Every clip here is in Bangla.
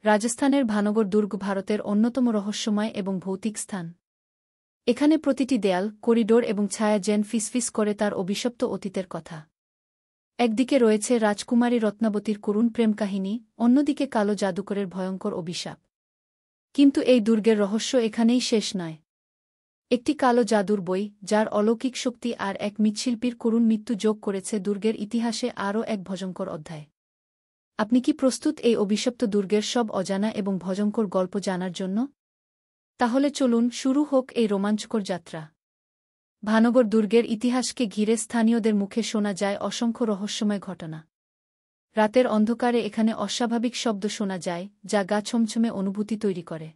রাজস্থানের ভানগড় দুর্গ ভারতের অন্যতম রহস্যময় এবং ভৌতিক স্থান। এখানে প্রতিটি দেয়াল, করিডোর এবং ছায়া যেন ফিসফিস করে তার অভিশপ্ত অতীতের কথা। একদিকে রয়েছে রাজকুমারী রত্নাবতীর করুণ প্রেম কাহিনী, অন্যদিকে কালো জাদুকরের ভয়ঙ্কর অভিশাপ। কিন্তু এই দুর্গের রহস্য এখানেই শেষ নয়। একটি কালো জাদুর বই, যার অলৌকিক শক্তি আর এক মৃৎশিল্পীর করুণ মৃত্যু যোগ করেছে দুর্গের ইতিহাসে আরও এক ভয়ঙ্কর অধ্যায়। আপনি কি প্রস্তুত এই অভিশপ্ত দুর্গের সব অজানা এবং ভয়ঙ্কর গল্প জানার জন্য? তাহলে চলুন শুরু হোক এই রোমাঞ্চকর যাত্রা। ভানগড় দুর্গের ইতিহাসকে ঘিরে স্থানীয়দের মুখে শোনা যায় অসংখ্য রহস্যময় ঘটনা। রাতের অন্ধকারে এখানে অস্বাভাবিক শব্দ শোনা যায়, যা গা ছমছমে অনুভূতি তৈরি করে।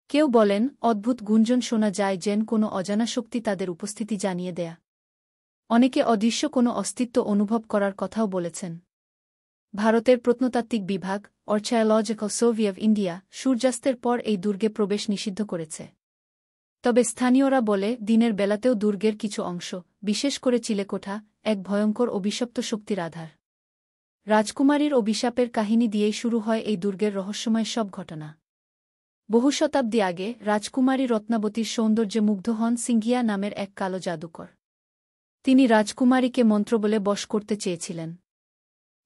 কেউ বলেন, অদ্ভুত গুঞ্জন শোনা যায় যেন কোনো অজানা শক্তি তাদের উপস্থিতি জানিয়ে দেয়া। অনেকে অদৃশ্য কোনো অস্তিত্ব অনুভব করার কথাও বলেছেন। ভারতের প্রত্নতাত্ত্বিক বিভাগ, আর্চায়োলজিক্যাল সার্ভে অব ইন্ডিয়া, সূর্যাস্তের পর এই দুর্গে প্রবেশ নিষিদ্ধ করেছে। তবে স্থানীয়রা বলে, দিনের বেলাতেও দুর্গের কিছু অংশ, বিশেষ করে চিলেকোঠা, এক ভয়ঙ্কর অভিশপ্ত শক্তির আধার। রাজকুমারীর অভিশাপের কাহিনী দিয়েই শুরু হয় এই দুর্গের রহস্যময় সব ঘটনা। বহু শতাব্দী আগে রাজকুমারী রত্নাবতীর সৌন্দর্যে মুগ্ধ হন সিংঘিয়া নামের এক কালো জাদুকর। তিনি রাজকুমারীকে মন্ত্র বলে বশ করতে চেয়েছিলেন।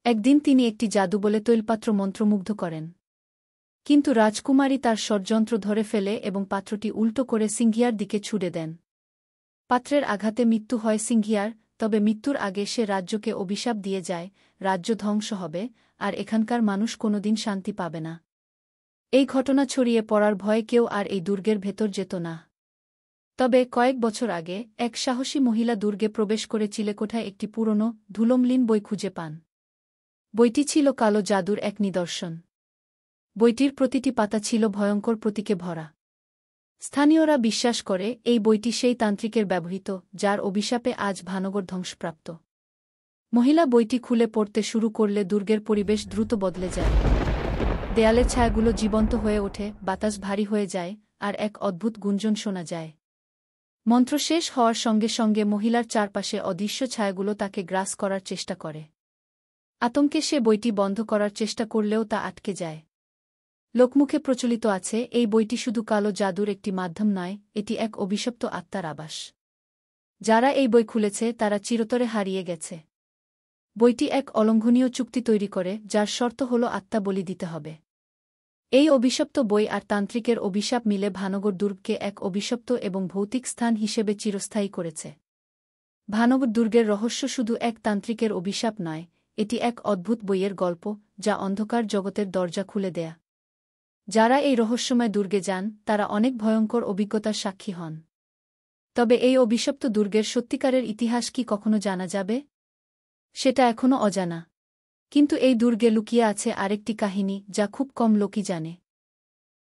একদিন তিনি একটি জাদু বলে তৈলপাত্র মন্ত্রমুগ্ধ করেন। কিন্তু রাজকুমারী তার ষড়যন্ত্র ধরে ফেলে এবং পাত্রটি উল্টো করে সিংঘিয়ার দিকে ছুড়ে দেন। পাত্রের আঘাতে মৃত্যু হয় সিংঘিয়ার, তবে মৃত্যুর আগে সে রাজ্যকে অভিশাপ দিয়ে যায়, রাজ্য ধ্বংস হবে, আর এখানকার মানুষ কোনোদিন শান্তি পাবে না। এই ঘটনা ছড়িয়ে পড়ার ভয়ে কেউ আর এই দুর্গের ভেতর যেত না। তবে কয়েক বছর আগে এক সাহসী মহিলা দুর্গে প্রবেশ করে চিলেকোঠায় একটি পুরনো, ধুলোমলিন বই খুঁজে পান। বইটি ছিল কালো জাদুর এক নিদর্শন। বইটির প্রতিটি পাতা ছিল ভয়ঙ্কর প্রতীকে ভরা। স্থানীয়রা বিশ্বাস করে এই বইটি সেই তান্ত্রিকের ব্যবহৃত, যার অভিশাপে আজ ভানগড় ধ্বংসপ্রাপ্ত। মহিলা বইটি খুলে পড়তে শুরু করলে দুর্গের পরিবেশ দ্রুত বদলে যায়। দেয়ালের ছায়াগুলো জীবন্ত হয়ে ওঠে, বাতাস ভারী হয়ে যায়, আর এক অদ্ভুত গুঞ্জন শোনা যায়। মন্ত্র শেষ হওয়ার সঙ্গে সঙ্গে মহিলার চারপাশে অদৃশ্য ছায়াগুলো তাকে গ্রাস করার চেষ্টা করে। আতঙ্কে সে বইটি বন্ধ করার চেষ্টা করলেও তা আটকে যায়। লোকমুখে প্রচলিত আছে, এই বইটি শুধু কালো জাদুর একটি মাধ্যম নয়, এটি এক অভিশপ্ত আত্মার আবাস। যারা এই বই খুলেছে তারা চিরতরে হারিয়ে গেছে। বইটি এক অলঙ্ঘনীয় চুক্তি তৈরি করে, যার শর্ত হল আত্মা বলি দিতে হবে। এই অভিশপ্ত বই আর তান্ত্রিকের অভিশাপ মিলে ভানগড় দুর্গকে এক অভিশপ্ত এবং ভৌতিক স্থান হিসেবে চিরস্থায়ী করেছে। ভানগড় দুর্গের রহস্য শুধু এক তান্ত্রিকের অভিশাপ নয়, এটি এক অদ্ভুত বইয়ের গল্প, যা অন্ধকার জগতের দরজা খুলে দেয়া। যারা এই রহস্যময় দুর্গে যান, তারা অনেক ভয়ঙ্কর অভিজ্ঞতার সাক্ষী হন। তবে এই অভিশপ্ত দুর্গের সত্যিকারের ইতিহাস কি কখনো জানা যাবে? সেটা এখনও অজানা। কিন্তু এই দুর্গে লুকিয়ে আছে আরেকটি কাহিনী, যা খুব কম লোকই জানে।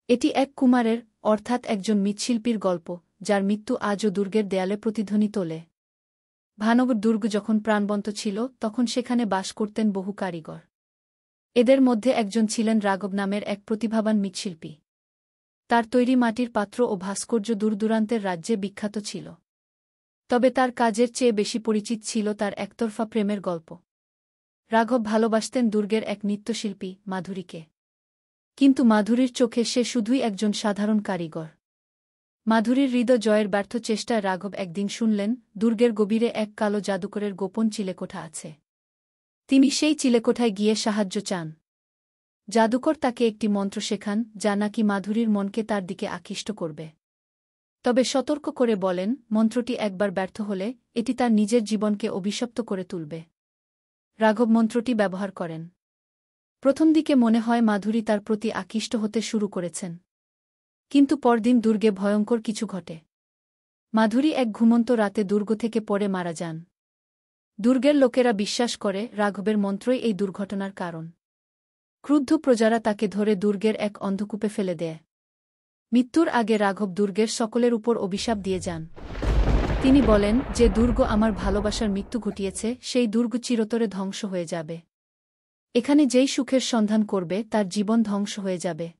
এটি এক কুমারের, অর্থাৎ একজন মৃৎশিল্পীর গল্প, যার মৃত্যু আজও দুর্গের দেয়ালে প্রতিধ্বনি তোলে। ভানগড় দুর্গ যখন প্রাণবন্ত ছিল, তখন সেখানে বাস করতেন বহু কারিগর। এদের মধ্যে একজন ছিলেন রাঘব নামের এক প্রতিভাবান মৃৎশিল্পী। তার তৈরি মাটির পাত্র ও ভাস্কর্য দূরদূরান্তের রাজ্যে বিখ্যাত ছিল। তবে তার কাজের চেয়ে বেশি পরিচিত ছিল তার একতরফা প্রেমের গল্প। রাঘব ভালোবাসতেন দুর্গের এক নৃত্যশিল্পী, মাধুরীকে। কিন্তু মাধুরীর চোখে সে শুধুই একজন সাধারণ কারিগর। মাধুরীর হৃদয় জয়ের ব্যর্থ চেষ্টায় রাঘব একদিন শুনলেন, দুর্গের গভীরে এক কালো জাদুকরের গোপন চিলেকোঠা আছে। তিনি সেই চিলেকোঠায় গিয়ে সাহায্য চান। জাদুকর তাকে একটি মন্ত্র শেখান, যা নাকি মাধুরীর মনকে তার দিকে আকৃষ্ট করবে। তবে সতর্ক করে বলেন, মন্ত্রটি একবার ব্যর্থ হলে এটি তার নিজের জীবনকে অভিশপ্ত করে তুলবে। রাঘব মন্ত্রটি ব্যবহার করেন। প্রথম দিকে মনে হয় মাধুরী তার প্রতি আকৃষ্ট হতে শুরু করেছেন। কিন্তু পরদিন দুর্গে ভয়ঙ্কর কিছু ঘটে। মাধুরী এক ঘুমন্ত রাতে দুর্গ থেকে পড়ে মারা যান। দুর্গের লোকেরা বিশ্বাস করে রাঘবের মন্ত্রই এই দুর্ঘটনার কারণ। ক্রুদ্ধ প্রজারা তাকে ধরে দুর্গের এক অন্ধকূপে ফেলে দেয়। মৃত্যুর আগে রাঘব দুর্গের সকলের উপর অভিশাপ দিয়ে যান। তিনি বলেন, যে দুর্গ আমার ভালোবাসার মৃত্যু ঘটিয়েছে, সেই দুর্গ চিরতরে ধ্বংস হয়ে যাবে। এখানে যেই সুখের সন্ধান করবে তার জীবন ধ্বংস হয়ে যাবে।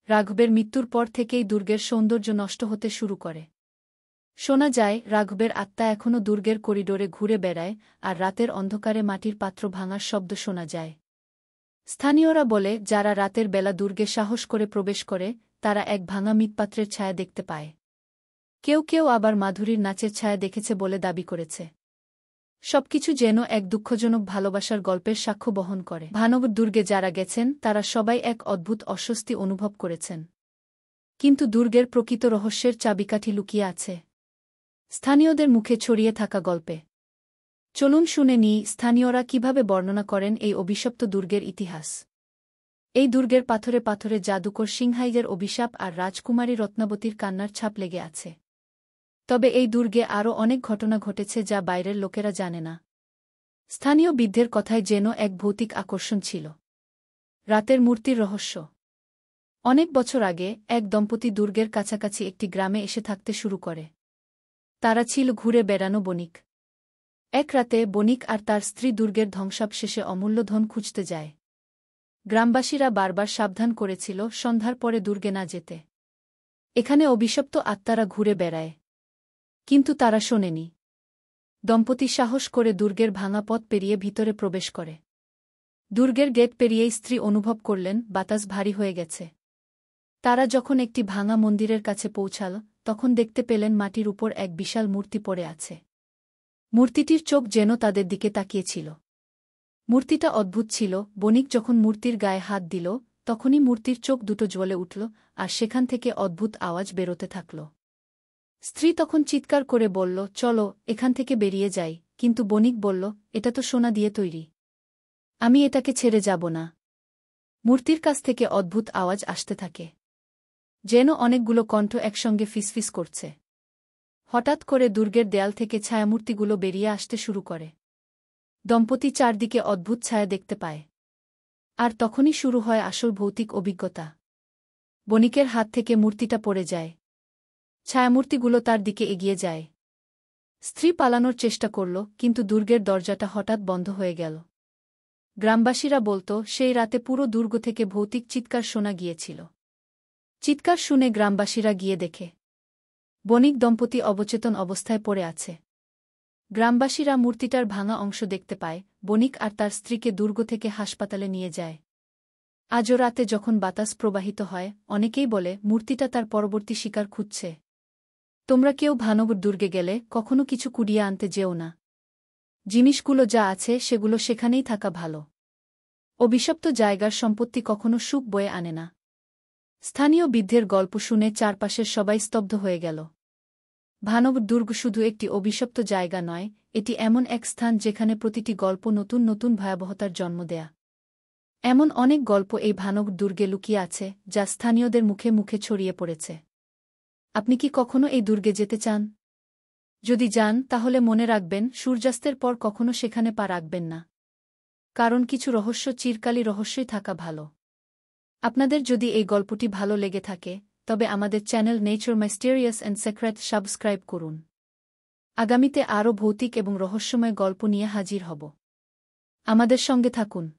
রাঘবের মৃত্যুর পর থেকেই দুর্গের সৌন্দর্য নষ্ট হতে শুরু করে। শোনা যায়, রাঘবের আত্মা এখনও দুর্গের করিডোরে ঘুরে বেড়ায়, আর রাতের অন্ধকারে মাটির পাত্র ভাঙার শব্দ শোনা যায়। স্থানীয়রা বলে যারা রাতের বেলা দুর্গে সাহস করে প্রবেশ করে তারা এক ভাঙা মৃৎপাত্রের ছায়া দেখতে পায়। কেউ কেউ আবার মাধুরীর নাচের ছায়া দেখেছে বলে দাবি করেছে। সবকিছু যেন এক দুঃখজনক ভালোবাসার গল্পের সাক্ষ্য বহন করে। ভানগড় দুর্গে যারা গেছেন তারা সবাই এক অদ্ভুত অস্বস্তি অনুভব করেছেন। কিন্তু দুর্গের প্রকৃত রহস্যের চাবিকাঠি লুকিয়ে আছে স্থানীয়দের মুখে ছড়িয়ে থাকা গল্পে। চলুন শুনে নিই স্থানীয়রা কিভাবে বর্ণনা করেন এই অভিশপ্ত দুর্গের ইতিহাস। এই দুর্গের পাথরে পাথরে জাদুকর সিংহাইদের অভিশাপ আর রাজকুমারী রত্নাবতীর কান্নার ছাপ লেগে আছে। তবে এই দুর্গে আরও অনেক ঘটনা ঘটেছে যা বাইরের লোকেরা জানে না। স্থানীয় বিদ্যের কথায় যেন এক ভৌতিক আকর্ষণ ছিল। রাতের মূর্তির রহস্য। অনেক বছর আগে এক দম্পতি দুর্গের কাছাকাছি একটি গ্রামে এসে থাকতে শুরু করে। তারা ছিল ঘুরে বেড়ানো বণিক। এক রাতে বণিক আর তার স্ত্রী দুর্গের ধ্বংসাবশেষে অমূল্য ধন খুঁজতে যায়। গ্রামবাসীরা বারবার সাবধান করেছিল সন্ধ্যার পরে দুর্গে না যেতে। এখানে অভিশপ্ত আত্মারা ঘুরে বেড়ায়। কিন্তু তারা শোনেনি। দম্পতি সাহস করে দুর্গের ভাঙা পথ পেরিয়ে ভিতরে প্রবেশ করে। দুর্গের গেট পেরিয়েই স্ত্রী অনুভব করলেন বাতাস ভারী হয়ে গেছে। তারা যখন একটি ভাঙা মন্দিরের কাছে পৌঁছাল তখন দেখতে পেলেন মাটির উপর এক বিশাল মূর্তি পড়ে আছে। মূর্তিটির চোখ যেন তাদের দিকে তাকিয়েছিল। মূর্তিটা অদ্ভুত ছিল। বণিক যখন মূর্তির গায়ে হাত দিল তখনই মূর্তির চোখ দুটো জ্বলে উঠল আর সেখান থেকে অদ্ভুত আওয়াজ বেরোতে থাকল। স্ত্রী তখন চিৎকার করে বলল, চলো এখান থেকে বেরিয়ে যাই। কিন্তু বণিক বলল, এটা তো সোনা দিয়ে তৈরি। আমি এটাকে ছেড়ে যাব না। মূর্তির কাছ থেকে অদ্ভুত আওয়াজ আসতে থাকে, যেন অনেকগুলো কণ্ঠ একসঙ্গে ফিসফিস করছে। হঠাৎ করে দুর্গের দেয়াল থেকে ছায়ামূর্তিগুলো বেরিয়ে আসতে শুরু করে। দম্পতি চারদিকে অদ্ভুত ছায়া দেখতে পায়। আর তখনই শুরু হয় আসল ভৌতিক অভিজ্ঞতা। বণিকের হাত থেকে মূর্তিটা পড়ে যায়। ছায়ামূর্তিগুলো তার দিকে এগিয়ে যায়। স্ত্রী পালানোর চেষ্টা করল, কিন্তু দুর্গের দরজাটা হঠাৎ বন্ধ হয়ে গেল। গ্রামবাসীরা বলত সেই রাতে পুরো দুর্গ থেকে ভৌতিক চিৎকার শোনা গিয়েছিল। চিৎকার শুনে গ্রামবাসীরা গিয়ে দেখে বণিক দম্পতি অবচেতন অবস্থায় পড়ে আছে। গ্রামবাসীরা মূর্তিটার ভাঙা অংশ দেখতে পায়। বণিক আর তার স্ত্রীকে দুর্গ থেকে হাসপাতালে নিয়ে যায়। আজও রাতে যখন বাতাস প্রবাহিত হয় অনেকেই বলে মূর্তিটা তার পরবর্তী শিকার খুঁজছে। তোমরা কেউ ভানগড় দুর্গে গেলে কখনো কিছু কুড়িয়ে আনতে যেও না। জিনিসগুলো যা আছে সেগুলো সেখানেই থাকা ভালো। অভিশপ্ত জায়গার সম্পত্তি কখনো সুখ বয়ে আনে না। স্থানীয় বৃদ্ধের গল্প শুনে চারপাশের সবাই স্তব্ধ হয়ে গেল। ভানগড় দুর্গ শুধু একটি অভিশপ্ত জায়গা নয়, এটি এমন এক স্থান যেখানে প্রতিটি গল্প নতুন নতুন ভয়াবহতার জন্ম দেয়া। এমন অনেক গল্প এই ভানগড় দুর্গে লুকিয়ে আছে যা স্থানীয়দের মুখে মুখে ছড়িয়ে পড়েছে। আপনি কি কখনো এই দুর্গে যেতে চান? যদি যান তাহলে মনে রাখবেন সূর্যাস্তের পর কখনো সেখানে পা রাখবেন না। কারণ কিছু রহস্য চিরকালই রহস্যই থাকা ভালো। আপনাদের যদি এই গল্পটি ভালো লেগে থাকে তবে আমাদের channel nature mysterious and secret subscribe করুন। আগামীতে আরও ভৌতিক এবং রহস্যময় গল্প নিয়ে হাজির হব। আমাদের সঙ্গে থাকুন।